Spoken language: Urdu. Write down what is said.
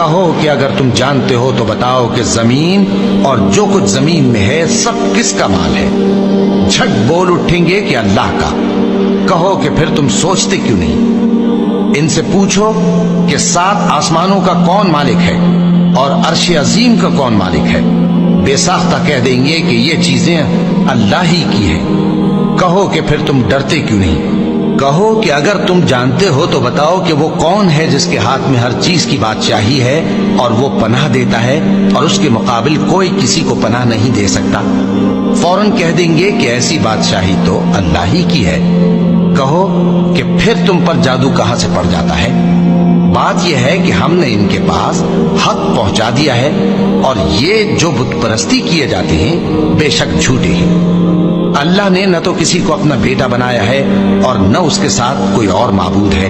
کہو کہ اگر تم جانتے ہو تو بتاؤ کہ زمین اور جو کچھ زمین میں ہے سب کس کا مال ہے؟ جھٹ بول اٹھیں گے کہ اللہ کا۔ کہو کہ پھر تم سوچتے کیوں نہیں؟ ان سے پوچھو کہ 7 آسمانوں کا کون مالک ہے اور عرش عظیم کا کون مالک ہے؟ بے ساختہ کہہ دیں گے کہ یہ چیزیں اللہ ہی کی ہیں۔ کہو کہ پھر تم ڈرتے کیوں نہیں؟ کہو کہ اگر تم جانتے ہو تو بتاؤ کہ وہ کون ہے جس کے ہاتھ میں ہر چیز کی بادشاہی ہے اور وہ پناہ دیتا ہے اور اس کے مقابل کوئی کسی کو پناہ نہیں دے سکتا؟ فوراً کہہ دیں گے کہ ایسی بادشاہی تو اللہ ہی کی ہے۔ کہو کہ پھر تم پر جادو کہاں سے پڑ جاتا ہے؟ بات یہ ہے کہ ہم نے ان کے پاس حق پہنچا دیا ہے اور یہ جو بت پرستی کیے جاتے ہیں بے شک جھوٹے ہیں۔ اللہ نے نہ تو کسی کو اپنا بیٹا بنایا ہے اور نہ اس کے ساتھ کوئی اور معبود ہے۔